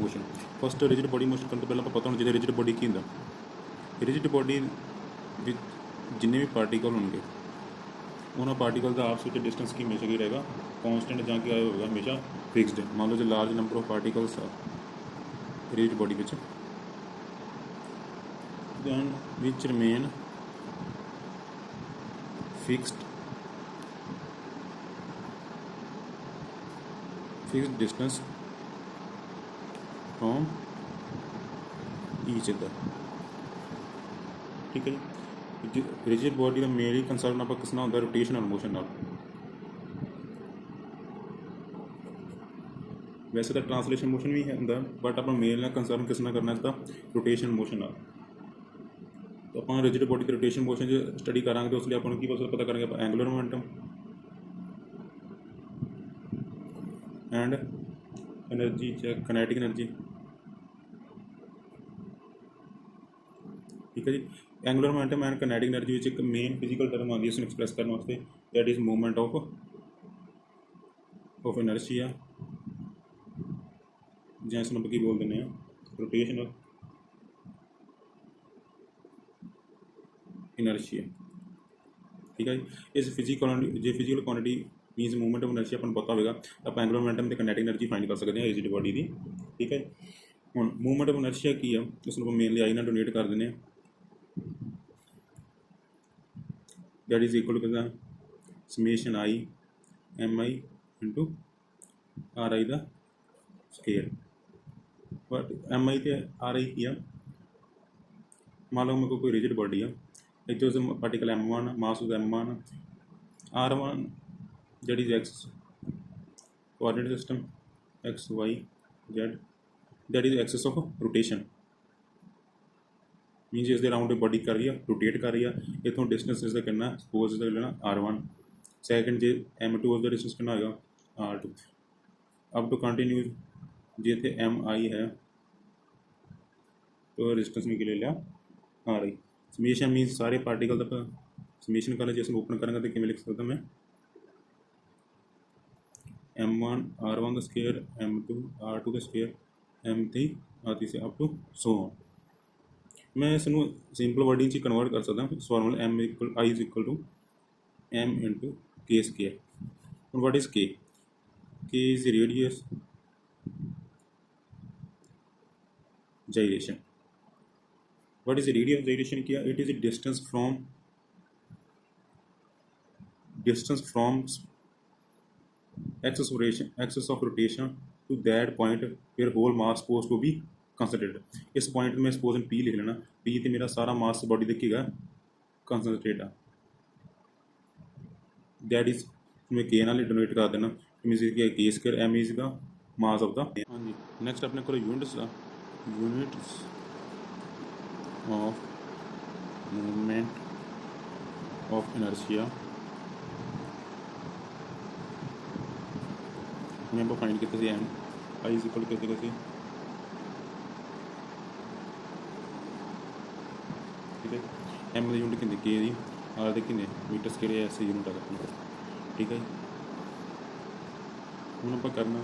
Motion. First rigid body motion करने तो पहले पता होना चाहिए रिजिड बॉडी की होंगे। रिजिड बॉडी जिन्ने भी पार्टिकल होंगे उन्होंने पार्टिकल का आपस में डिस्टेंस की हमेशा की रहेगा कॉन्सटेंट जहाँ की होगा हमेशा फिक्सड। मान लो जो large number of particles rigid body which then which remain fixed distance from each other. ठीक है जी। रिजिड बॉडी का मेन कंसर्न आप किस होता है रोटेशनल मोशन नाल। वैसे तो ट्रांसलेशन मोशन भी होंगे बट आप मेन कंसर्न किस करना इसका रोटेशन मोशन नाल। तो आप रिजिड बॉडी के रोटेशन मोशन जो स्टडी करा तो उसलिए आपको की पता करेंगे आप angular momentum and energy check kinetic energy. ठीक है जी। Angular momentum and kinetic energy एक मेन फिजिकल टर्म आती है उसमें एक्सप्रैस करने वास्ते that is movement of inertia जैसे हम की बोल दें रोटेशन ऑफ इनर्शिया। ठीक है इस physical quantity means movement of inertia अपन पता होगा आप एंगुलर मोमेंटम ते काइनेटिक एनर्जी फाइंड कर सकते हैं रिजिड बॉडी की। ठीक है हम मूवमेंट ऑफ इनर्शिया की है उसको मेनली आई ना डोनेट कर देने that is equal to summation I m i into r i the square. But m i तो आर आई की है। मान लो मेरे को कोई रिजिड बॉडी है इतने उस पार्टिकल M1 मास उस M1 R1 that is x coordinate system x y z that is axis of rotation means इसके राउंड बॉडी कर रही है रोटेट कर रही है इतों डिस्टेंस इसका करना सपोज इसका लेना R1 सैकेंड जे M2 उसका डिस्टेंस करना होगा R2 अब टू कंटिन्यू जे थे MI है तो डिस्टेंस में ले लिया RI। समेशन मीनस सारे पार्टिकल का समेशन करना जैसे ओपन करेंगे तो किमें लिख सकता मैं M1 R1 का स्केयर M2 R2 का स्केयर M3 आदि से अप टू सो ऑन। मैं इसको सिंपल वर्डिंग च कन्वर्ट कर सकता हूँ formula M equal I is equal to M into k square. What is k is radius gyration। What is the radius of gyration किया it is a distance from axis of rotation to that point where whole mass supposed to be concentrated। इस point में suppose P लिख लेना P तो मेरा सारा mass body देखिएगा concentrate है दैट इज मैं के नाल डोनेट कर देना मीनस के स्क्वायर M इज का मास ऑफ द। हाँ जी नेक्स्ट अपने को units of movement of inertia मैं आप फाइंड कितने एम आई इज इक्वल कैसे ठीक है एम यूनिट कितने के दी आर दे कितने मीटर स्केयर ऐसे यूनिट आ अपने। ठीक है हम आप करना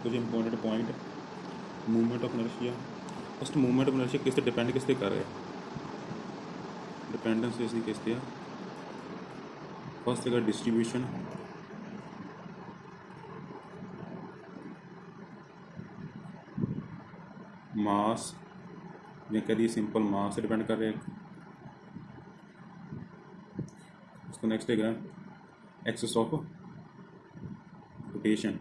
कुछ important point movement of inertia. First movement of inertia किस डिपेंड किस कर रहे हैं डिपेंडेंस इसकी किस फस्ट है डिस्ट्रीब्यूशन मास या करिए सिंपल मास से डिपेंड कर रहे हैं। उसको नेक्स्ट है एक्सिस ऑफ रोटेशन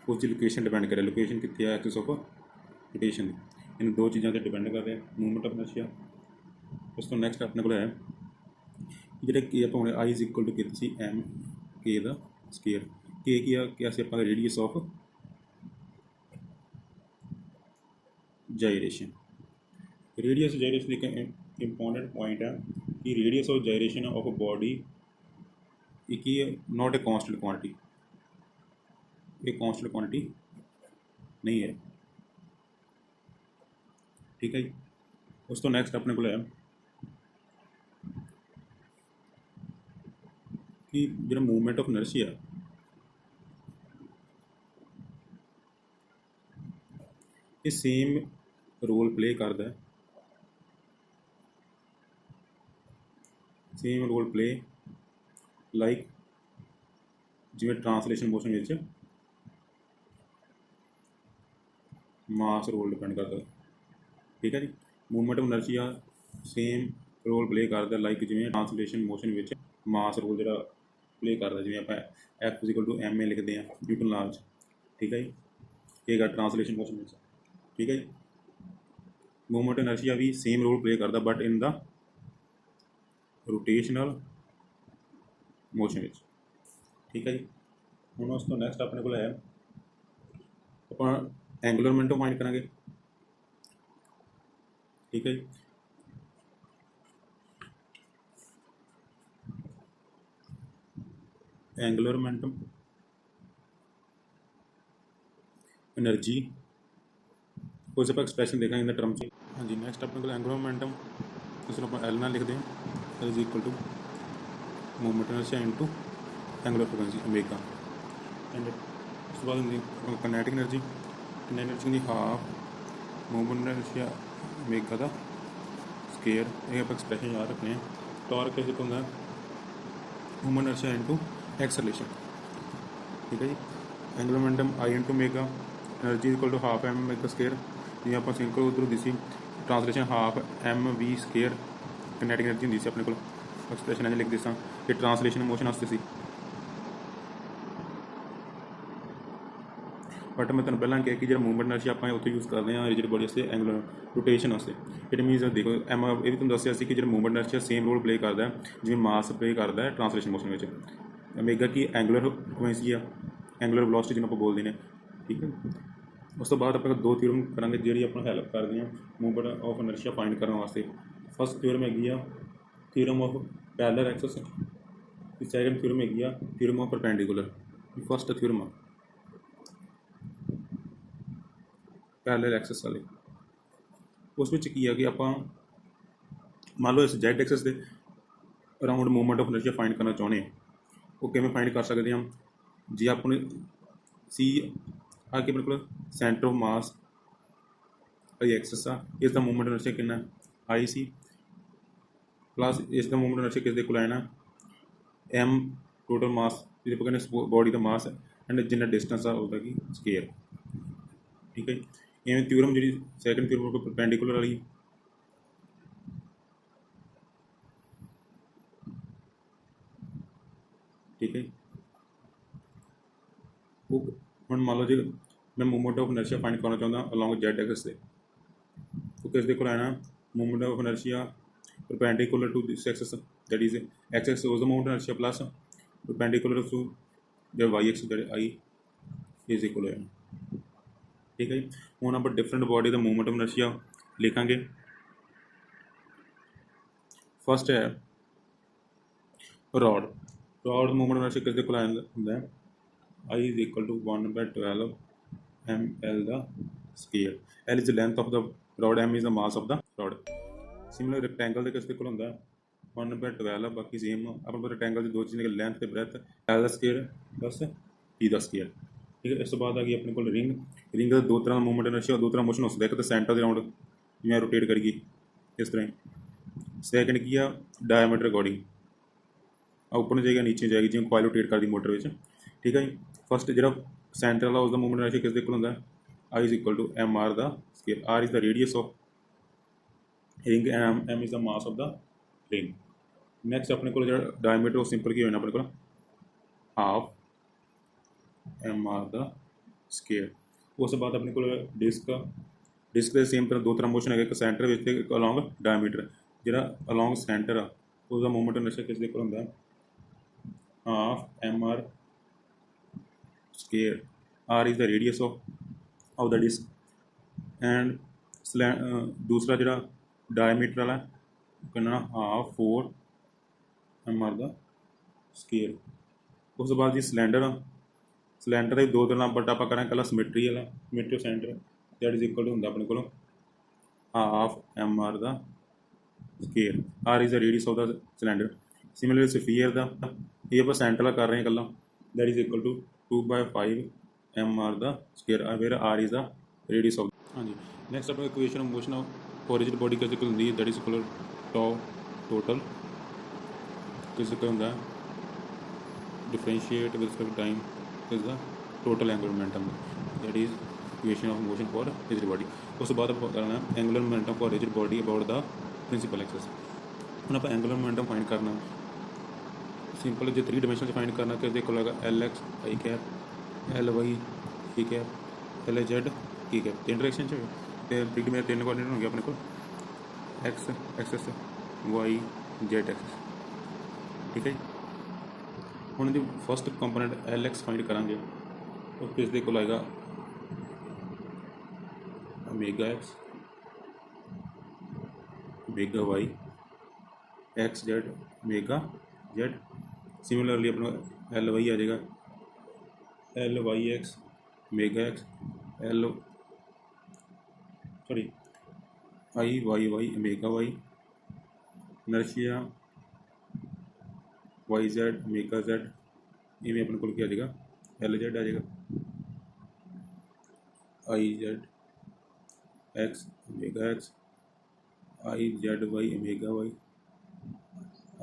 उसकी लोकेशन डिपेंड करे लोकेशन कितनी है एक्सिस ऑफ रोटेशन इन दो चीज़ों से डिपेंड कर रहे हैं मूवमेंट ऑफ इनर्शिया। उसको नेक्स्ट अपने को है जो कि आप आई इज इक्वल टू कितनी M के द स्केयर के किया कैसे आप radius of gyration. Radius of gyration एक इंपॉर्टेंट पॉइंट है कि radius of gyration of a body एक ही नॉट ए कांस्टेंट क्वांटिटी एक कांस्टेंट क्वांटिटी नहीं है। ठीक है उस तो नेक्स्ट अपने को है कि जो मूवमेंट ऑफ इनर्शिया ਇਹ ਸੇਮ ਰੋਲ ਪਲੇ ਕਰਦਾ ਹੈ, ਸੇਮ ਰੋਲ ਪਲੇ ਲਾਈਕ ਜਿਵੇਂ ਟਰਾਂਸਲੇਸ਼ਨ ਮੋਸ਼ਨ ਵਿੱਚ ਮਾਸ ਰੋਲ ਡਿਪੈਂਡ ਕਰਦਾ। ਠੀਕ ਹੈ ਜੀ, movement of inertia same role play ਕਰਦਾ ਲਾਈਕ ਜਿਵੇਂ ਟਰਾਂਸਲੇਸ਼ਨ ਮੋਸ਼ਨ ਵਿੱਚ ਮਾਸ ਰੋਲ ਜਿਹੜਾ ਪਲੇ ਕਰਦਾ, ਜਿਵੇਂ ਆਪਾਂ F=ma ਲਿਖਦੇ ਹਾਂ ਨਿਊਟਨ ਲਾਅ 'ਚ। ਠੀਕ ਹੈ ਜੀ, ਇਹ ਗਾ ਟਰਾਂਸਲੇਸ਼ਨ ਮੋਸ਼ਨ ਵਿੱਚ। ਠੀਕ ਹੈ ਜੀ, ਮੂਵਮੈਂਟ ਇਨਰਸ਼ੀਆ ਵੀ ਸੇਮ ਰੋਲ ਪਲੇ ਕਰਦਾ but in the rotational motion ਵਿੱਚ। ਠੀਕ ਹੈ ਜੀ, ਹੁਣ ਉਸ ਤੋਂ ਨੈਕਸਟ ਆਪਣੇ ਕੋਲ ਹੈ ਆਪਾਂ ਐਂਗੂਲਰ ਮੋਮੈਂਟਮ ਫਾਈਂਡ ਕਰਾਂਗੇ। ਠੀਕ ਹੈ ਜੀ, ਐਂਗੂਲਰ ਮੋਮੈਂਟਮ एनर्जी कुछ आप एक्सप्रैशन देखा इन द टर्म से। हाँ जी, नैक्सट अपने को एंगुलर मोमेंटम जिसको आप एल ना लिखते हैं is equal to movement inertia into angular frequency omega. And उस बाद काइनेटिक एनर्जी की हाफ मूवमेंट इनर्शिया ओमेगा का स्केयर। ये आप एक्सप्रैशन याद रखने हैं। टॉर्क किस होता है मूवमेंट इनर्शिया इनटू एक्सेलरेशन। ठीक है जी, angular momentum I into omega energy equal to half m omega square. जिवें आप सिंपल उधरों दी सी translation half m v square kinetic energy होंदी सी अपने कोल एक्सप्रैशन इंज लिख दिसां कि ट्रांसलेशन मोशन वास्ते सी। बट मैं तुहानूं पहलां कहा कि जो मूवमेंट इनर्शिया आपां उत्थे यूज़ करते हैं रिजिड बॉडी वास्ते एंगुलर रोटेशन वास्ते। इट मीनस देखो एम ये भी तुहानूं दस्सिया सी कि जो movement inertia same role play करता है जिवें मास प्ले करता है ट्रांसलेशन मोशन में। ओमेगा की एंगुलर फ्रीक्वेंसी आ एंगुलर वेलोसिटी जिन्होंने आप बोलते हैं। ठीक है, उस तो बाद आप दो थ्योरम करांगे जिहड़ी आपां हैल्प करदी हैं मूवमेंट ऑफ इनर्शिया फाइंड करने वास्ते। फस्ट थ्योरम हैगी आ theorem of parallel axis, second theorem हैगी आ theorem of perpendicular. First theorem आ पैरेलल एक्सिस वाले, उस विच की है कि आपां मान लो इस जेड एक्सिस के around movement of inertia find करना चाहुंदे हैं। वो किवें फाइंड कर सकते हैं जी अपने सी आके अपने को centre of mass I axis आ इसका मूवमेंट इनर्शिया कितना आई सी प्लस इसका मूवमेंट इनर्शिया किस दे कोल आना एम टोटल मास जिसे कहने बॉडी का मास एंड जिन्ना डिस्टेंस आ उसका की स्केयर। ठीक है, इवें थ्योरम जी सैकेंड थ्योरम को परपेंडिकुलर वाली। ठीक है, वो हम मान लो जी मैं मूवमेंट ऑफ इनर्शिया फाइंड करना चाहता अलॉन्ग जेड एक्सिस से, तो किस दे कोल आना movement of inertia perpendicular to this axis that is x axis was the movement inertia plus perpendicular to जो y axis that I is equal है। ठीक है, हुण आप डिफरेंट बॉडी का मूवमेंट ऑफ इनर्शिया लिखांगे। फस्ट है रॉड मूवमेंट इनर्शिया किस दे कोल आंदा है I is equal to 1/12 ml the scale। L is the length of the rod, m is the mass of the rod। Similar rectangle ਦੇ ਕਿਸ ਦੇ ਕੋਲ ਹੁੰਦਾ 1/12 ਬਾਕੀ ਸੇਮ ਆਪਾਂ ਨੂੰ rectangle ਦੀ ਦੋ ਚੀਜ਼ਾਂ ਨੇ ਲੈਂਥ ਤੇ ਬ੍ਰੈਥ L ਦਾ ਸਕੇਅਰ ਪਲਸ T ਦਾ ਸਕੇਅਰ। ਠੀਕ ਹੈ, ਇਸ ਤੋਂ ਬਾਅਦ ਆ ਗਈ ਆਪਣੇ ਕੋਲ ਰਿੰਗ ਦਾ ਦੋ ਤਰ੍ਹਾਂ ਦਾ ਮੂਵਮੈਂਟ ਇਨਰਸ਼ੀਆ ਦੋ ਤਰ੍ਹਾਂ ਮੋਸ਼ਨ ਹੋ ਸਕਦਾ। ਇੱਕ ਤਾਂ ਸੈਂਟਰ ਦੇ ਰਾਊਂਡ ਜਿਵੇਂ ਰੋਟੇਟ ਕਰੀਏ ਇਸ ਤਰ੍ਹਾਂ ਹੀ। ਸੈਕਿੰਡ ਕੀ ਆ ਡਾਇਆਮੀਟਰ ਅਕੋਰਡਿੰਗ ਉੱਪਰ ਨੂੰ ਜਾਏਗਾ ਨੀਚੇ ਜਾਏਗੀ ਜਿਵੇਂ ਕੋਇਲ ਰੋਟੇਟ ਕਰਦੀ ਮੋਟਰ ਵਿੱਚ। ਠੀਕ ਹੈ ਜੀ, ਫਸਟ ਜਿਹੜਾ सेंटर वाला उसका मूवमेंट इनर्शिया किस दे कोल होंदा I is equal to m are the square. R is the radius of ring and m is the mass of the ring. Next अपने को जो डायमीटर वो सिंपल की होना अपने को half M are the square. उस बाद अपने को डिस्क के सेम तरह दो तरह मोशन है, एक सेंटर विच ते एक अलॉन्ग डायमीटर। जो अलॉन्ग सेंटर आ उसका मूवमेंट इनर्शिया किस दे कोल होंदा half M R square. R is the radius of the disc and दूसरा जो डायमीटर वाला कहना हाफ 4 mr द स्केयर। उस बाद जी सिलेंडर के दो तरह बट आप करें कल सिमेट्री वाला symmetry centre that is equal to होंगे अपने को half mr the square. R is the radius of the cylinder. Similarly sphere का ये आप सेंटर वाला कर रहे हैं कल that is equal to 2/5 mr the square where R is the radius of हाँ जी, नेक्स्ट अपना equation of motion of rigid body किस इक्वल होंगी, that is equal to total किस इक्वल होंगे डिफरेंशिएट विद रिस्पेक्ट टाइम किस the total angular momentum, that is equation of motion for rigid body. उस बाद आप करना angular momentum for rigid body about the principal axis. ਹੁਣ ਆਪਾਂ angular momentum find करना सिंपल जो 3 डायमेंशन फाइंड करना कि देखो लगा L X I cap L Y ई कैप एल जेड ई कैप तीन डायरेक्शन तो 3 में 3 कोऑर्डिनेट होंगे अपने को X axis Y Z axis, ठीक है जी। ਹੁਣ ਦੀ first component L x find करांगे तो किस दे कोल आएगा omega x omega y x z omega z. Similarly अपना एल वाई आ जाएगा L y x omega x L sorry I Y y omega y inertia y z omega z इवें अपने को क्या आ जाएगा एल जेड आ जाएगा I z x omega x I z y omega y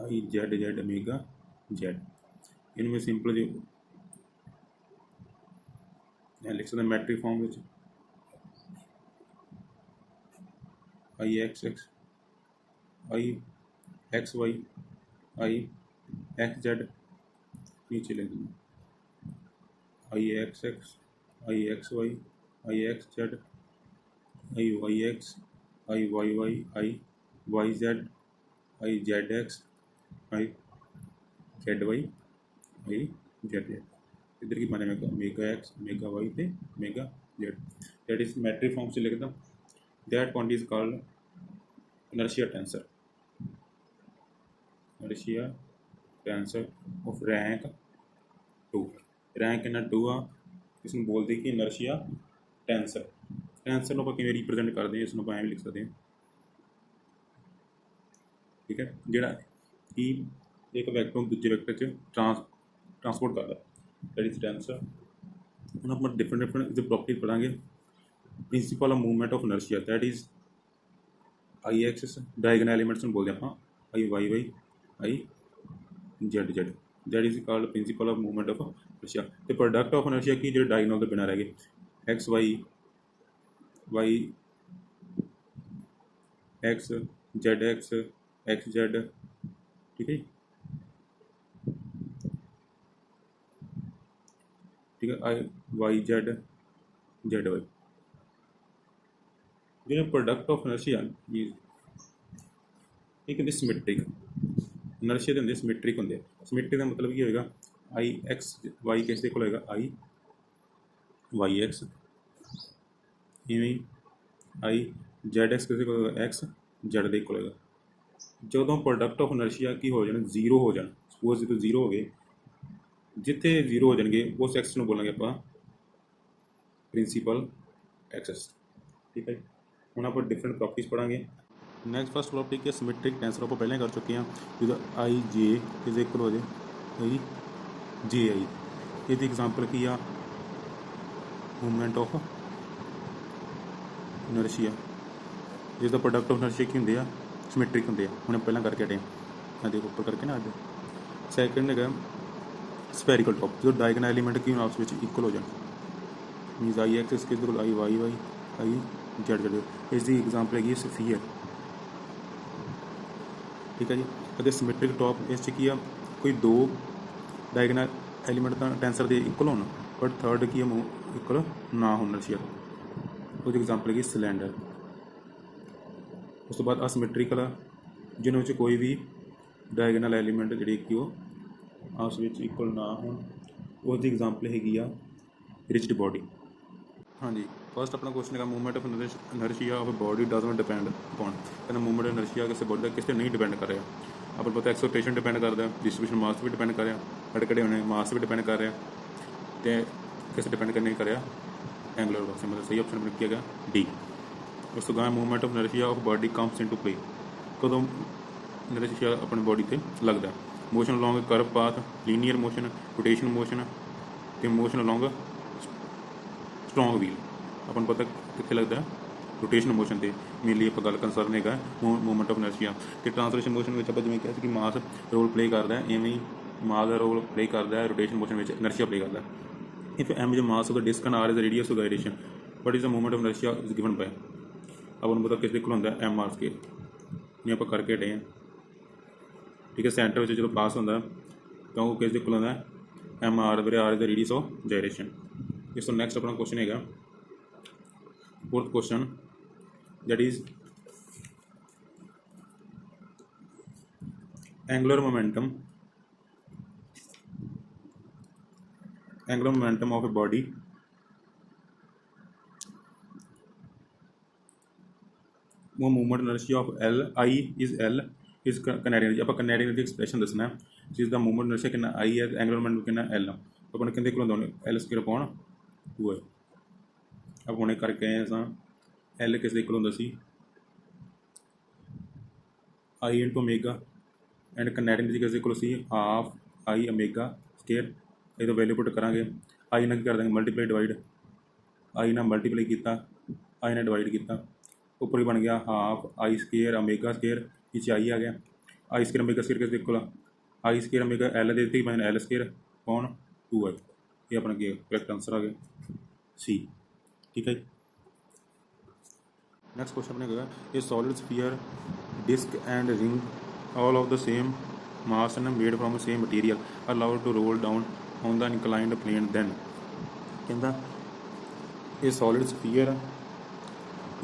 I Z z omega z. इनमें simple जो लिख सकते मैट्रिक फॉर्म में I x x I x y I x z नीचे लिख देंगे I x x I x y I x z I y x I Y Y I y z I z x I z y I Z z. इधर की माने में omega x omega y थे omega z, that is matrix form से लिखता दैट quantity is called inertia tensor inertia tensor of rank 2 rank इन्ना 2 आ इसमें बोलते कि इनर्शिया टेंसर टेंसर को किवें रिप्रेजेंट करते हैं इसमें एवं लिख सकते हैं, ठीक है। जोड़ा कि एक वैक्टर ਨੂੰ दूजे वैक्टर च ट्रांसपोर्ट करता दैट इज टेंसर। हम अपना डिफरेंट डिफरेंट प्रॉपर्टीज पढ़ांगे principal of movement of inertia that is I axis diagonal elements बोलते हैं आप I Y Y I Z z that is called principal of movement of inertia. तो product of inertia की जो डायगोनल के बिना रह गए x y y x z x z, ठीक है ठीक है I y z z y जो प्रोडक्ट ऑफ इनर्शिया ये कहते सिमेट्रिक इनर्शिया होंगे सिमेट्रिक होंगे सिमेट्रिक का मतलब ये होगा आई एक्स वाई किस को होगा आई वाई एक्स इवें आई जेड एक्स किसी को एक्स जेड दे को होगा। जो प्रोडक्ट ऑफ इनर्शिया की हो जाए जीरो हो जाए सपोज जो जीरो हो गए जिथे जीरो हो जाएंगे उस एक्स को बोलेंगे आप प्रिंसिपल एक्सिस, ठीक है। हम आप डिफरेंट प्रॉपर्टीज पढ़ांगे। नैक्सट फर्स्ट प्रॉपर्टी की सिमेट्रिक टेंसर आप पहले कर चुके हैं जो आई जे इज इक्वल हो जाए आई जे आई ये एग्जाम्पल की आ मूवमेंट ऑफ इनर्शिया जिसका प्रोडक्ट ऑफ इनर्शिया की होंगे सिमेट्रिक होंगे हमने पहला करके हटे देखो ऊपर करके ना अज सैकेंड है स्फेरिकल टॉप जो डायगोनल एलिमेंट की आपस में इक्वल हो जाए मीनस आई एक्स के I Y Y I Z Z इसकी एग्जाम्पल है स्फीयर, ठीक है जी। अगर सिमेट्रिक टॉप इस की कोई दो डायगोनल एलिमेंट का टेंसर के इक्वल होना बट थर्ड की इक्वल ना होना चाहिए उसकी एग्जाम्पल है सिलेंडर। उस तो बाद असिमेट्रिकल जिन्होंने कोई भी डायगोनल एलिमेंट जी कि आपस में इक्वल ना हो उसकी एग्जाम्पल हैगी आ रिजिड बॉडी। हाँ जी फर्स्ट अपना क्वेश्चन है movement of inertia of body does not depend upon कहना मूवमेंट ऑफ इनर्शिया किसी बॉडी का किस नहीं डिपेंड कर रहा अपन पता एक्सलरेशन डिपेंड करता है डिस्ट्रीब्यूशन मास भी डिपेंड कर रहा कड़े कड़े होने मास भी डिपेंड कर रहा तो किस डिपेंड करने कर रहा एंगुलर वेलोसिटी मतलब सही ऑप्शन बन किया गया डी। उस तो movement of inertia of body comes into play कदों इनर्शिया अपनी बॉडी से लगता है motion along curve path linear motion rotation motion तो मोशन अलॉन्ग स्ट्रॉन्ग व्हील अपन पता कितने लगता है रोटेशनल मोशन से मेनली आप गल कंसर्न है मूवमेंट ऑफ इनर्शिया। तो ट्रांसलेशन मोशन में आप जिवें कहा कि मास रोल प्ले करता है, इवें मास का रोल प्ले करता है रोटेशन मोशन में इनर्शिया प्ले करता है। If M is mass of the disc and R is the radius of gyration, what is the movement of inertia is given by, अपन पता किस कोल होंदा एम आर स्केल, ये आप करके हटे हैं। ठीक है, सेंटर में जो पास होंदा तो वो किस कोल होंदा M R, where R is the radius of gyration. इस तो नैक्सट अपना क्वेश्चन है fourth question, that is angular momentum of a body वो movement inertia of L I is kinetic energy. आप किनेटिक एनर्जी एक्सप्रेशन दसना जिस the movement inertia कितना आई है, एंगुलर मोमेंटम कितना एल है। अपन कहते को एल स्क्वायर अपॉन 2 है। अब हुणे करके आए असां एल किस दे कोल हुंदा सी I into omega and kinetic energy किस दे कोल सी हाफ आई ओमेगा स्क्वायर। ये तो वैल्यू पुट करांगे, आई ना कर देंगे मल्टीप्लाई डिवाइड, आई ना मल्टीप्लाई किया, आई ने डिवाइड किया, ऊपर ही बन गया half I square omega square, नीचे आई आ गया आई स्केयर ओमेगा स्केयर किस को आई स्केयर ओमेगा एल दे दी मैंने एल स्केयर कौन 2 है। ये अपना करेक्ट आंसर आ गया सी। ठीक है, नेक्स्ट क्वेश्चन अपने कहा a solid sphere disc and ring all of the same mass and made from same material allowed to roll down on the inclined plane then. कहता ये सॉलिड स्फीयर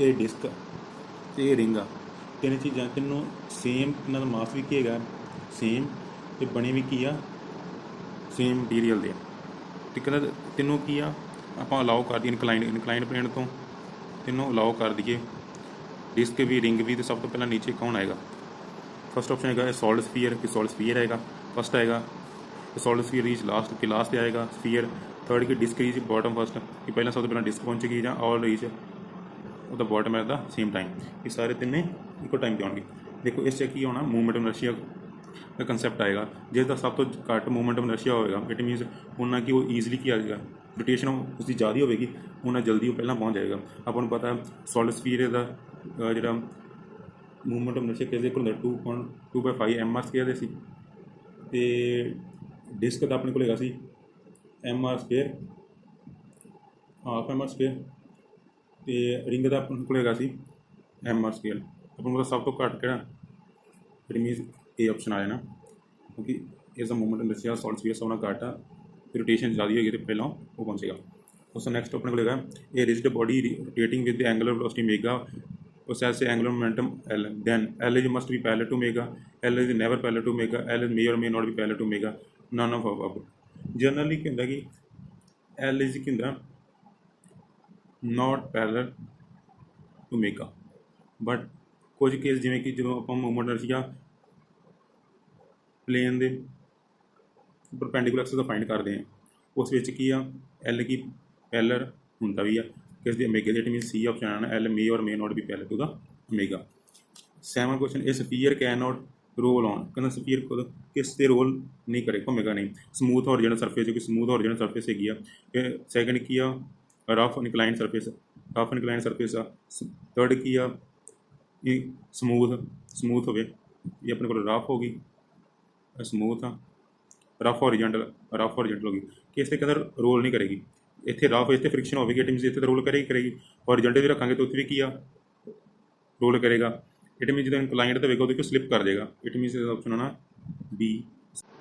ये disc ये ring आ, तीन चीज़ा तीनों सेम, इन्हों का मास भी की है सेम, तो बने भी की आ सेम मटीरियल दे। तो कहता तीनों की आ आप अलाउ कर दिए इनकलाइंड प्लेन तो तीनों अलाउ कर दिए, डिस्क भी रिंग भी। तो सब तो पहला नीचे कौन आएगा, फर्स्ट ऑप्शन है सॉलिड स्फीयर, कि सॉलिड स्फीयर आएगा फर्स्ट आएगा, सॉलिड स्फीयर रीच लास्ट, कि लास्ट आएगा स्फीयर। थर्ड की डिस्क रीच बॉटम फर्स्ट, कि पहला सब तो पहला डिस्क पहुँचेगी या all reach the bottom at the same time. ये सारे तिने इको टाइम पर आएंगे। देखो इस की होना मूवमेंट ऑफ इनर्शिया का कंसैप्ट आएगा, जिसका सब तो घट मूवमेंट ऑफ इनर्शिया होगा इट मीनस उन्ना कि वो ईजिली किया जाएगा, रोटेशन उसकी ज़्यादा होगी उन्ना जल्दी वो पहला पहुँच जाएगा। अपन पता है सॉलिड स्फीयर का जो मूवमेंट ऑफ इनर्शिया किस को 2.2/5 एम आर स्केयर सी, डिस्क का अपने को सी M R square half M R square, तो रिंग का अपने को सी एम आर स्केयर। अपन मतलब सब तो घट के इट मीनस ए ऑप्शन आ जाना, क्योंकि इस मूवमेंट इनर्शिया सॉलिड स्फीयर सब घट आ, रोटेशन ज़्यादा होगी तो पहला वो पहुँचेगा। उसका नेक्स्ट अपने को a rigid body rotating with the angular velocity omega possess angular momentum L, then L is must be parallel to omega, L is never parallel to omega, L is may or may not be parallel to omega, none of above। Generally क्या होंगे कि L is क्या होंगे not parallel to omega, but कुछ case जिमें कि जो आप मूवमेंट इनर्शिया प्लेन के परपेंडिकुलर एक्सिस का फाइंड करते हैं उस विच की आ L की पैरेलल होंदा भी आ किस दी ओमेगा दी, इट मीन सी ऑप्शन आना एल मे और may not be parallel to the omega. 7 question a sphere can not roll on, कहना स्फीयर को किस से रोल नहीं करे घूमेगा नहीं, स्मूथ हॉरिजॉन्टल सरफेस जो कि स्मूथ हॉरिजॉन्टल सरफेस हैगी आ। सैकेंड की आ rough inclined surface, rough inclined surface आ। थर्ड की आ स्मूथ हो, ये अपने को रफ होगी स्मूथ आ, रफ हॉरिजॉन्टल होगी कि इस अंदर रोल नहीं करेगी। इतने रफ इतने फ्रिक्शन होगी इट मीनस इतने रोल करेगी, हॉरिजॉन्टल भी रखेंगे तो उत्थे भी किया रोल करेगा, इट मीन जो इंक्लाइंड तो वेगा स्लिप कर देगा, इट मीनस ऑप्शन होना बी।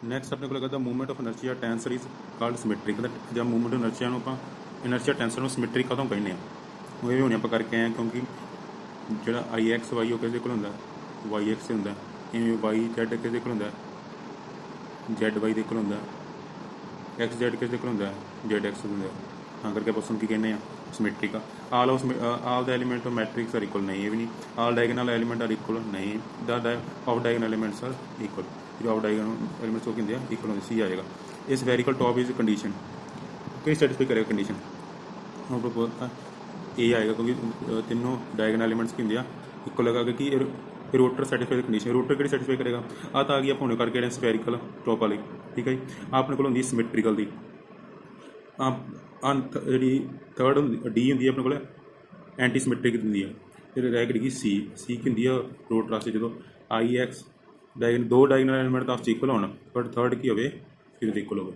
नैक्सट अपने को कहता movement of inertia tensor is called symmetry. कहता जब मूवमेंट ऑफ इनर्शिया आप इनर्शिया टेंसर में सिमेट्री कदों कहने वो भी होने करके आए, क्योंकि जो आई एक्स वाई वो किसी को वाई एक्स होंगे, इवें वाई जैड किसी को जैड वाई के होंगे, एक्स जैड किसी को जैड एक्स होंगे। हाँ करके आप की कहने सिमेट्री का all the element of matrix are equal नहीं, ये भी नहीं all diagonal element are equal नहीं, the off diagonal elements are equal, जो ऑफ डायगोनल एलिमेंट्स वो कहते हैं इक्वल होंगे, सी आएगा। इस वेरिकल टॉप इज कंडीशन कई सेटिस्फाई करेगा कंडीशन ए आएगा, क्योंकि तीनों डायगोनल एलिमेंट्स की होंगे इक्वल लगा कि रोटर सैटिस्फाई कंडीशन, रोटर कि सैटिस्फाई करेगा आ तो आ गई आप होने करके स्फेरिकल टॉप वाली। ठीक है जी, अपने को होंगी सिमेट्रिकल की जी थर्ड डी होंगी अपने को एंटी सिमेट्रिक होंगी है, ਫਿਰ ਰਹਿ ਗਈ ਸੀ ਕੀ ਹੁੰਦੀ ਆ ਰੂਟ ਵਾਸਤੇ ਜਦੋਂ ਆਈ ਐਕਸ ਦੋ ਡਾਇਗਨਲ ਐਲੀਮੈਂਟ ਤਾਂ ਇਕੁਅਲ ਹੋਣ ਬਟ ਥਰਡ ਕੀ ਹੋਵੇ ਫਿਰ ਇਕੁਅਲ ਹੋਵੇ।